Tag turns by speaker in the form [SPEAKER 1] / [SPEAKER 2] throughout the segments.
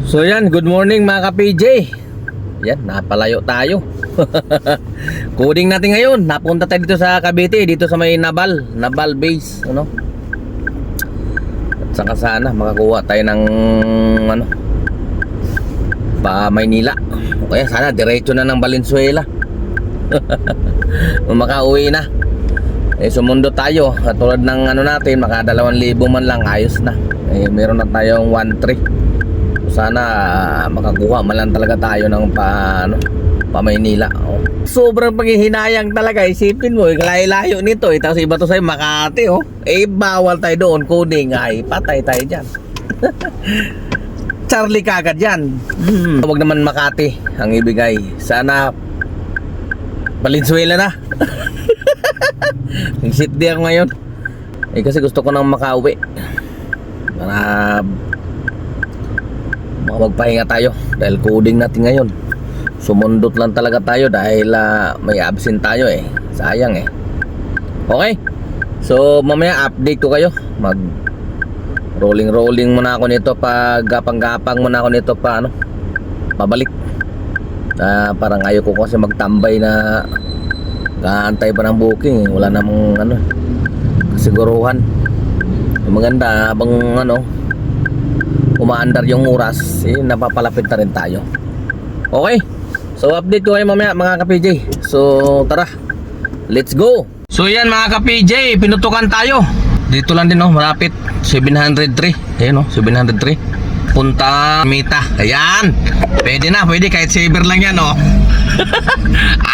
[SPEAKER 1] So yan, good morning mga ka-PJ. Yan, napalayo tayo. Coding natin ngayon. Napunta tayo dito sa Cavite, dito sa may Naval base, ano? At saka sana makakuha tayo ng ano, pa Maynila. O kaya sana diretso na ng Valenzuela. Makauwi na. Eh sumundo tayo. Katulad ng ano natin, maka 2,000 man lang, ayos na. Eh meron na tayong 1,300. Sana makakuha man lang talaga tayo ng pa Maynila. Oh. Sobrang paghihinayang talaga. Isipin mo, layo-layo nito. Tapos iba to sa'yo, Makati. Oh. Eh, bawal tayo doon. Coding. Ay, patay tayo dyan. Charlie kagad yan. Huwag naman Makati ang ibigay. Sana Valenzuela na. Nag-sit di ako ngayon. Eh, kasi gusto ko nang makauwi. Para magpahinga tayo dahil coding natin ngayon. Sumundot lang talaga tayo dahil may absent tayo eh. Sayang eh. Okay. So mamaya update ko kayo. Mag rolling muna ako nito, pag gapang muna ako nito pa ano, pabalik. Parang ayaw ko kasi magtambay na kaantay pa ng booking eh. Wala namang ano, kasiguruhan. Maganda habang ano umaandar yung oras, eh, napapalapit na rin tayo. Okay, so update ko kayo mamaya mga ka-PJ. So tara, let's go. So yan mga ka-PJ, pinutukan tayo. Dito lang din oh, malapit, 703. Ayan oh, 703 punta Mita. Ayan, pwede na, pwede kahit saver lang yan oh.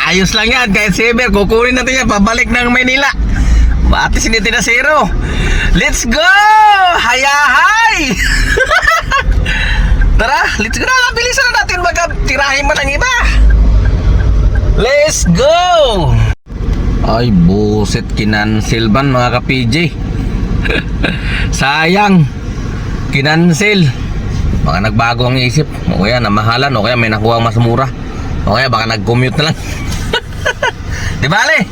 [SPEAKER 1] Ayos lang yan, kahit saver. Kukunin natin yan, pabalik ng Maynila. Batis hindi na zero. Let's go! Hayahay! Tara, let's go na. Bilisan na natin, magtirahin man ang iba. Let's go! Ay, buset, kinancel ban mga ka-PJ. Sayang, kinancel. Baka nagbago ang isip. O kaya namahalan, o kaya may nakuha mas mura. O kaya baka nag-commute na lang. Di bale?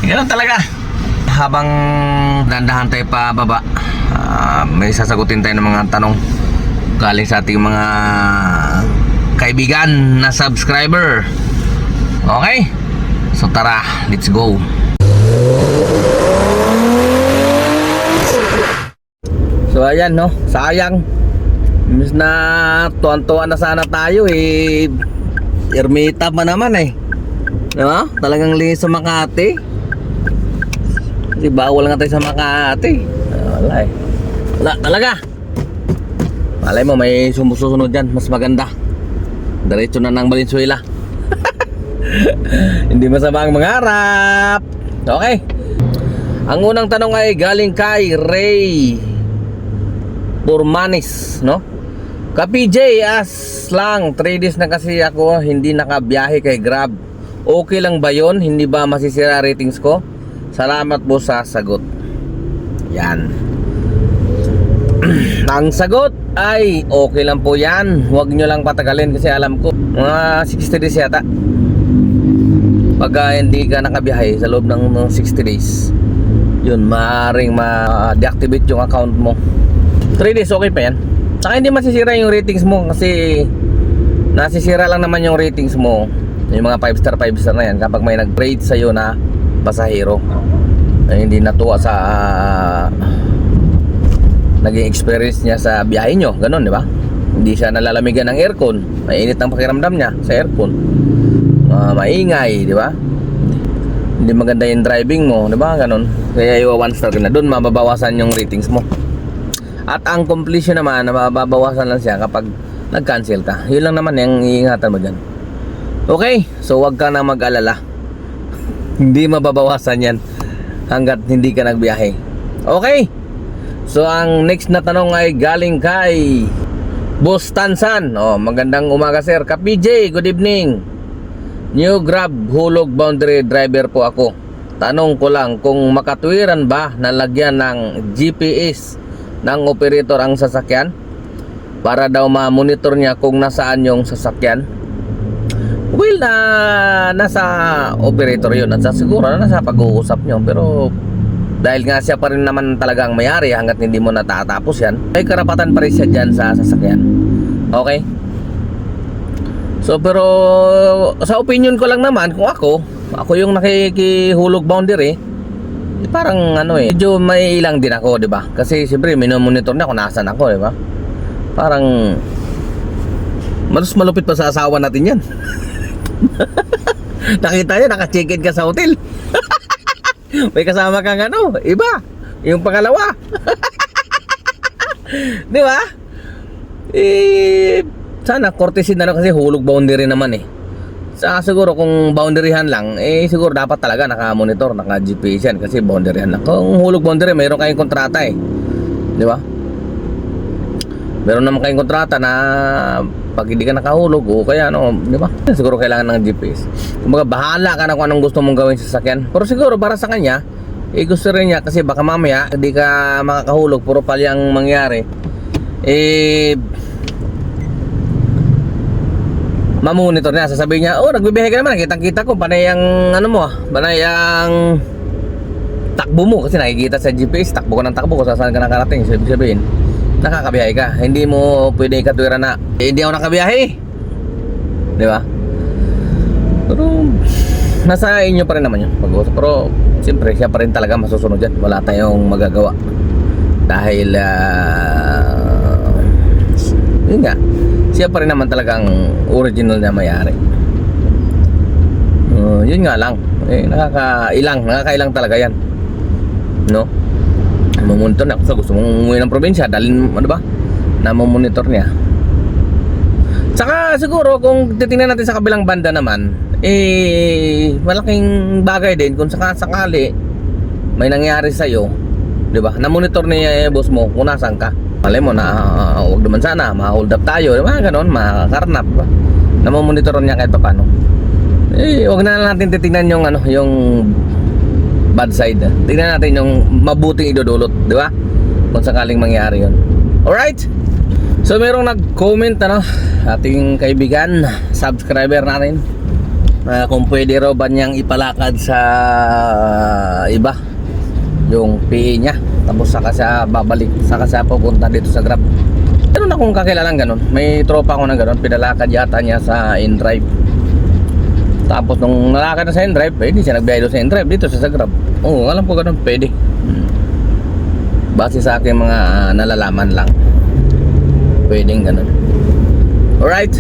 [SPEAKER 1] Ganun talaga. Habang dandahan tayo pa baba, may sasagutin tayo ng mga tanong galing sa ating mga kaibigan na subscriber. Okay? So tara, let's go. So ayan no, sayang. Imbis na tuwan-tuwan na sana tayo eh, Ermita pa naman eh. Diba? Talagang linis sa Makati. Kasi bawal nga tayo sa Makati. Wala eh. Wala talaga. Malay mo may sumusunod dyan, mas maganda. Diretso na ng Valenzuela. Hindi masama ang mangarap. Okay. Ang unang tanong ay galing kay Ray Burmanis, no? Ka-PJ, as lang 3 days na kasi ako hindi nakabiyahe kay Grab. Okay lang ba yun? Hindi ba masisira ratings ko? Salamat po sa sagot. Yan. Ang sagot ay okay lang po yan. Huwag nyo lang patagalin kasi alam ko mga 60 days yata pag hindi ka nakabiyahe sa loob ng 60 days, yun, maaaring ma-deactivate yung account mo. 3 days okay pa yan. Saka hindi masisira yung ratings mo kasi nasisira lang naman yung ratings mo, yung mga 5 star na yan kapag may nag-rate sa'yo na pasahero ay hindi natuwa sa naging experience niya sa biyahe nyo, ganun, di ba? Hindi siya nalalamigan ng aircon, mainit ang pakiramdam niya sa aircon, maingay, di ba? Hindi maganda yung driving mo, di ba? Ganun, kaya yung 1 star na doon mababawasan yung ratings mo. At ang completion naman, mababawasan lang siya kapag nag-cancel ka. Yun lang naman yung iingatan mo dyan. Okay, so wag ka na mag-alala. Hindi mababawasan yan hanggat hindi ka nagbiyahe. Okay, so ang next na tanong ay galing kay Boss Tansan. Magandang umaga sir. Ka-PJ, good evening. New Grab hulog boundary driver po ako. Tanong ko lang kung makatwiran ba na lagyan ng GPS ng operator ang sasakyan para daw ma-monitor niya kung nasaan yung sasakyan. Well, nasa operator yun at siguro nasa pag-uusap nyo, pero dahil nga siya pa rin naman talagang may-ari hanggat hindi mo natatapos yan, may karapatan pa rin siya dyan sa sasakyan. Okay? So pero sa opinion ko lang naman, kung ako yung nakikihulog boundary, parang medyo may ilang din ako, 'di ba? Kasi siyempre minomonitor niya kung nasaan ako, 'di ba? Parang mas malupit pa sa asawa natin 'yan. Nakita niya, naka-check-in ka sa hotel. May kasama kang iba, yung pangalawa. 'Di ba? Sana courtesy na lang kasi hulog boundary naman siguro kung boundaryhan lang, siguro dapat talaga naka-monitor, naka-GPS yan kasi boundaryhan lang. Kung hulog boundary, mayroon kayong kontrata di ba? Meron naman kayong kontrata na pag hindi ka nakahulog o kaya di ba? Siguro kailangan ng GPS. Kumbaga bahala ka na kung anong gusto mong gawin sa sasakyan. Pero siguro para sa kanya, gusto rin niya kasi baka mamaya hindi ka makakahulog, puro palyang mangyari. Mamonitor niya, sasabihin niya, nagbibiyahe ka naman, kitang-kita ko, panay ang panay ang takbo mo, kasi nakikita sa GPS, takbo ka ng takbo kung saan ka nakarating. So, ibig sabihin, nakakabiyahe ka. Hindi mo pwede ikatwira na, hindi ako nakabiyahe. Di ba? Pero, nasa inyo pa rin naman yun, pag-uusap. Pero, siyempre, siya pa rin talaga masusunod dyan. Wala tayong magagawa. Dahil, yun nga, siya pa rin naman talagang original na may-ari. Yun nga lang, nakakailang talaga yan, no? Mamonitor na, kung gusto mong umuwi ng probinsya, dalhin ba, na mamonitor niya. Saka siguro kung titingnan natin sa kabilang banda naman, malaking bagay din kung sakali may nangyari sa'yo, di ba? Na monitor niya boss mo kung nasaan ka. Malay mo na huwag naman sana ma-hold up tayo, mga ganon, makakarnap, diba? Namomonitoran niya kahit paano. Huwag na natin titingnan yung yung bad side. Tingnan natin yung mabuting idudulot, di ba? Kung sakaling mangyari yun. Alright? So merong nag-comment ating kaibigan, subscriber natin, kung pwede raw ba niyang ipalakad sa iba yung PA niya, tapos saka siya babalik, saka siya pupunta dito sa Grab. Meron akong kakilalang ganun, may tropa ako na ganun, pinalakad yata niya sa InDrive. Tapos nung nalakad na sa InDrive, hindi siya nagbiyahe doon sa InDrive, dito sa Grab. Oo, alam ko ganun, pwede. Base sa aking mga nalalaman lang, pwedeng ganun. Alright.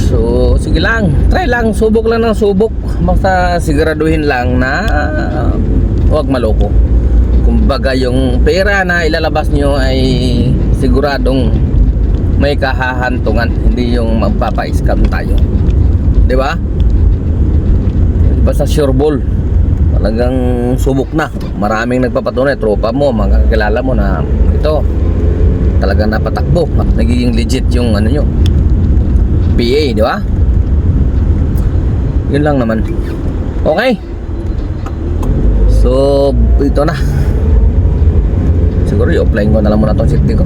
[SPEAKER 1] So, sige lang, try lang, subok lang ng subok. Basta siguraduhin lang na huwag maloko. Kumbaga yung pera na ilalabas nyo ay siguradong may kahahantungan, hindi yung magpapa-scam tayo, di ba? Basta sure ball, talagang subok na. Maraming nagpapatunay, tropa mo, mga kakilala mo na ito talagang napatakbo, nagiging legit yung nyo PA, di ba? Yun lang naman. Okay. So, ito na. Siguro i-offline ko na lang muna itong safety ko.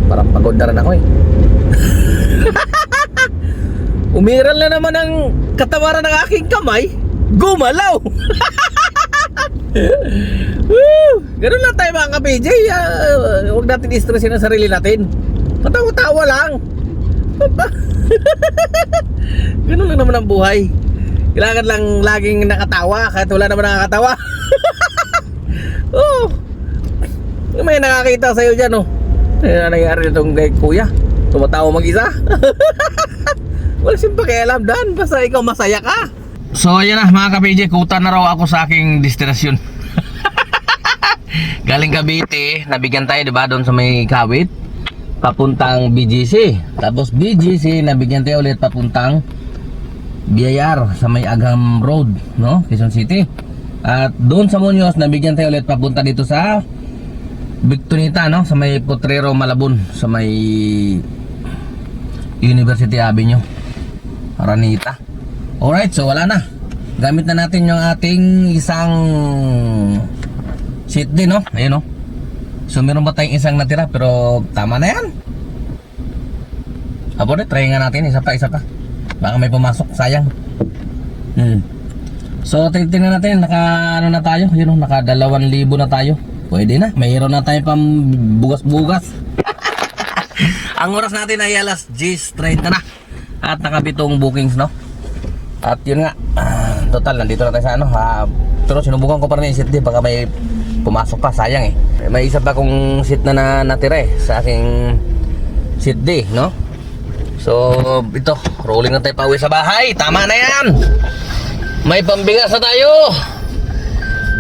[SPEAKER 1] Parang pagod na rin ako Umiral na naman ang katawaran ng aking kamay. Gumalaw. Ganun lang tayo mga ka-PJ. Huwag natin i-stressin ang sarili natin. Patawa-tawa lang. Ganun lang naman ang buhay. Kailangan lang laging nakatawa kahit wala naman nakakatawa. May nakakita sa'yo dyan Ano nangyari itong kay kuya? Tumatawa mag-isa. Wala siyang pakialam Dan, basta ikaw masaya ka. So ayan na mga ka-PJ, kuta na raw ako sa aking destinasyon. Galing Cavite, nabigyan tayo diba doon sa may Kawit, papuntang BGC. Tapos BGC, nabigyan tayo ulit papuntang BIR sa may Agam Road, no? Quezon City. At doon sa Muñoz, nabigyan tayo ulit papunta dito sa Victorita, no? Sa may Potrero, Malabon, sa may University Avenue, Aranita. Alright, so wala na. Gamit na natin yung ating isang seat din, no? Ayun, no? So meron ba tayong isang natira, pero tama na yan. Apo rin, try nga natin, isa pa. Baka may pumasok, sayang. So tingnan natin, naka ano na tayo, yun, naka 2,000 na tayo. Pwede na, mayroon na tayo pang bugas-bugas. Ang oras natin ay alas 10:30 na. At nakapitong bookings, no? At yun nga, total, nandito na tayo sa ano. Pero sinubukan ko pa rin yung seat D, baka may pumasok pa, sayang eh. May isa pa kong seat na natira eh, sa aking seat D, no? So, ito, rolling na tayo pa uwi sa bahay. Tama na yan! May pambigas na tayo!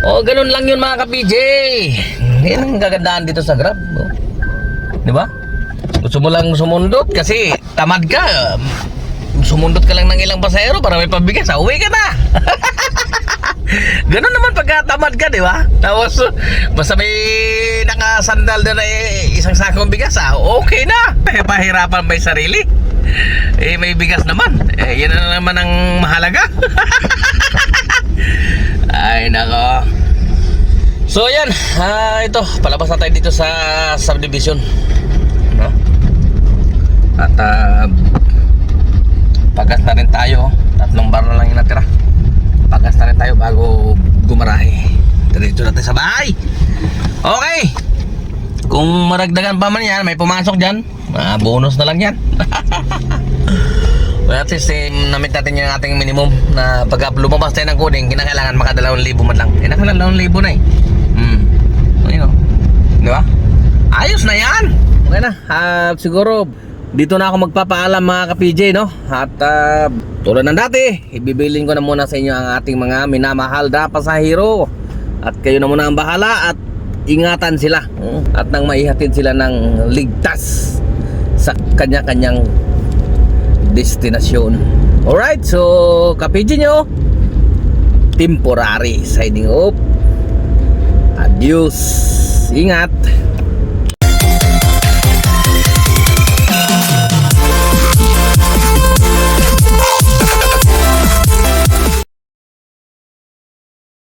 [SPEAKER 1] Oh, ganun lang yun mga ka-PJ. Yan ang gagandaan dito sa Grab, no? Di ba? Gusto mo lang sumundot kasi tamad ka. Sumundot ka lang ng ilang pasahero para may pambigas, uwi ka na. Ganun naman pagka tamad ka, di ba? Tapos basta may nakasandal na isang sakong bigas, okay na. Pahirapan may sarili. May bigas naman. Yan na naman ang mahalaga. Ay nako. So yan, ito, palabas na tayo dito sa subdivision, no? At pagas na rin tayo. 3 bar na lang yung natira. Pagas na rin tayo bago gumarahe. Diretso natin sa bahay. Okay. Kung maragdagan pa man yan, may pumasok dyan, bonus na lang yan. Well, at least namit natin yung ating minimum na pagka lumabas tayo ng coding, kinakailangan maka 2,000 man lang. Naka 2,000 na eh. Ayun o. Di ba? Ayos na yan. Okay na. Siguro dito na ako magpapaalam mga ka-PJ, no? At tulad ng dati, ibibilin ko na muna sa inyo ang ating mga minamahal na pasahero. At kayo na muna ang bahala at ingatan sila. At nang maihatid sila ng ligtas sa kanya-kanyang destinasyon. Alright, so ka-PJ nyo, temporary signing off. Adios. Ingat.